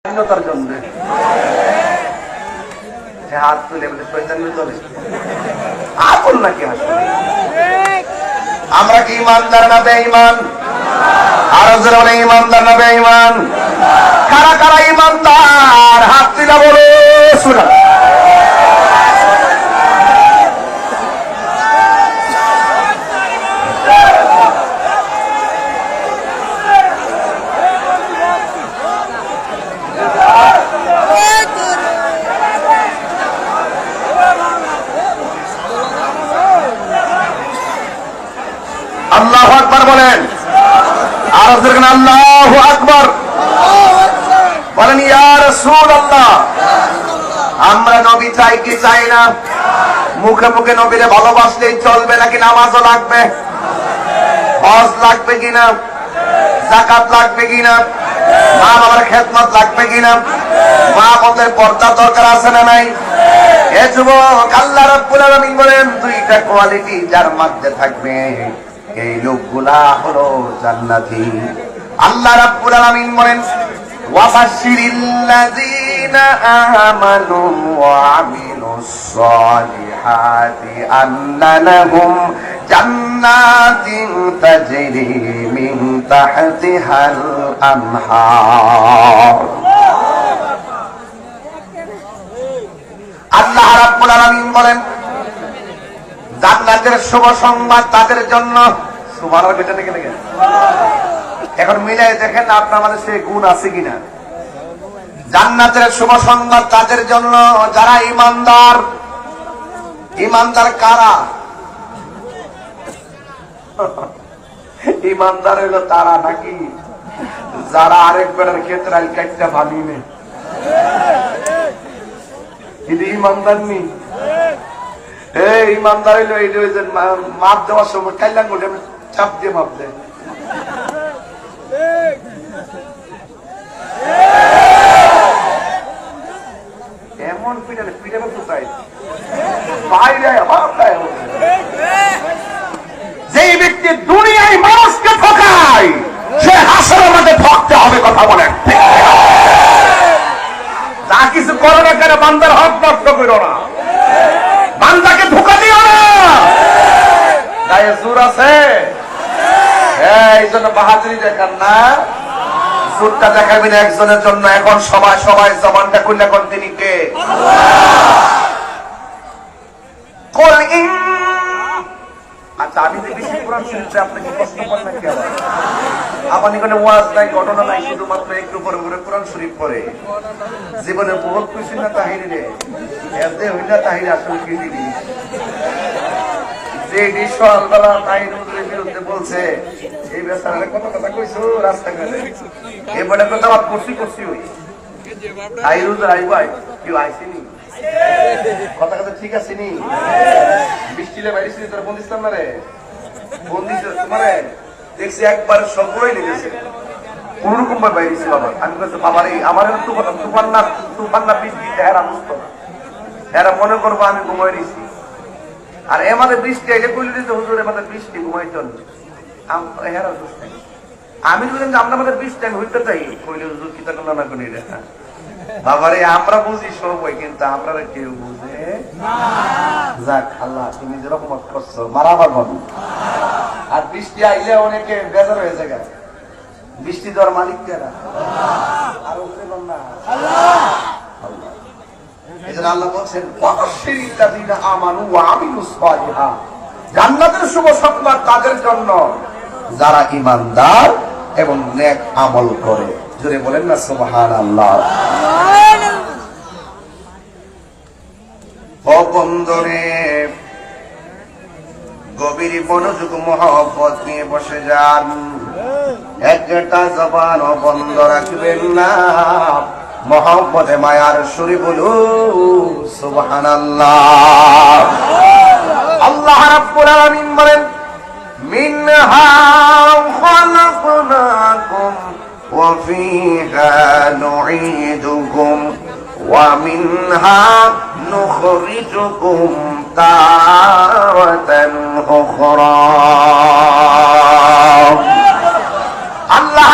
স্বাধীনতার জন্য হাত তুলে বলে শয়তানি চলে আপন নাকি আসলে আমরা কি ইমানদার না বেঈমান? আরো জোরে বলে ইমানদার না বেঈমান? কারা কারা ইমানদার হাত তুলে বলো সুবহান। আল্লাহু আকবার বলেন, আর যখন আল্লাহু আকবার বলেন, ইয়া রাসূলুল্লাহ। আমরা নবী চাই কি চাই না? মুখে মুখে নবীরে ভালোবাসলেই চলবে নাকি নামাজও লাগবে? হজ লাগবে কিনা? যাকাত লাগবে কিনা? মা বাবার খেদমত লাগবে কিনা? মা বোনের পর্দা দরকার আছে না নাই? এ যুবক, আল্লাহ রাব্বুল আলামিন বলেন, দুইটা কোয়ালিটি যার মধ্যে থাকবে এই লোকগুলা হলো জান্নাতি। আল্লাহ রাব্বুল আলামিন বলেন, ওয়াবাশশিরিল্লাযীনা আমানু ওয়া আমিলুস সালিহাতি আন্না লাহুম জান্নাতিন তাজরি মিন তাহতিহাল আনহার। আল্লাহ রাব্বুল আলামিন বলেন, জান্নাতের শুভ সংবাদ তাদের জন্য। সুবহানাল্লাহ বেটা নাকি লাগে? এখন মিলাই দেখেন আপনার আমাদের সেই গুণ আছে কিনা। জান্নাতের শুভ সংবাদ তাদের জন্য যারা ঈমানদার। ঈমানদার কারা? ঈমানদার হলো তারা নাকি যারা আরেক বেটার ক্ষেত্রে আল কাটটা ভাবিনে, কিন্তু ঈমানদার নি। এই ইমানদার হইলো এই যে মাপ দেওয়ার সময় কাইলাম বলে চাপ দিয়ে মাপ দেয়। এমন পিটালে পিটাবে কোথায়? বাইরে যে ব্যক্তি দুনিয়ায় মানুষকে ঠকায় সে হাসরের মধ্যে ঠকতে হবে। কথা বলেন, যা কিছু করো না কেন বান্দার হক নষ্ট করো না, বান্দাকে ধোঁকা দিও না। গায়ে জোর আছে, এই জন্য বাহাদুরি দেখান না, জোরটা দেখাবেন একজনের জন্য। এখন সবাই সবাই জবানটা খুলে কোন তিনি কে? আচ্ছা, আমি তো বেশি কোরআন শরীফে আপনাকে প্রশ্ন করেন নাকি? আমার এখানে ওয়াজ নাই, ঘটনা নাই, শুধুমাত্র একটু পরে পরে কোরআন শরীফ পড়ে জীবনে বহুত খুশি না তাহিরি রে এতে হইলা তাহিরি আসলে কি দিবি যে সকালবেলা তাহিরুদ্দিনের বিরুদ্ধে বলছে এই বেচারারে কত কথা কইছো রাস্তাঘাটে, এবারে কথা বাদ করছি ওই তাহিরুদ্দিন আইবাই কেউ আইসিনি, কথা কথা ঠিক আছে নি? বৃষ্টিলে বাইরেছি তোরা বন্দিস না রে, বন্দিস তোমারে দেখছি একবার সবই লেগেছে কোনরকম ভাবে বাইরেছি বাবা। আমি বলছি বাবার এই আমার তুফান না বৃষ্টি এরা বুঝতো না, এরা মনে করবো আমি ঘুমাই নিছি। আর এমাদের বৃষ্টি এলে কইলে দিতে হুজুর এমাদের বৃষ্টি ঘুমাইতো হেরা দোষ নাই। আমি বললাম যে আমরা আমাদের বৃষ্টি আমি হইতে চাই, কইলে হুজুর কি তাকে না করি রে বাবারে আমরা বুঝি সবই, কিন্তু আপনারা কেউ বুঝে যাক। আল্লাহ তুমি যে রকমত করছো মারা পারবো না। আর বৃষ্টি আইলে অনেকে বেজার হয়ে যায়, বৃষ্টি দেওয়ার মালিক কারা? আর না আল্লাহ বলছেন, জান্নাতের শুভ সংবাদ তাদের জন্য যারা ঈমানদার এবং নেক আমল করে। জোরে বলেন না সুবহানাল্লাহ। ও বন্ধুরে, গভীর মনোযোগ মহব্বত নিয়ে বসে যান। একটা জবান বন্ধ রাখবেন না, মহব্বতে মায়ার সুরে বলু সুবহানাল্লাহ। আল্লাহ রাব্বুল আলামিন বলেন, মিনহা খালাকনাকুম ওয়া ফিহা নুঈদুকুম ওয়া মিনহা নুখরিজুকুম তারাতান উখরা। আল্লাহ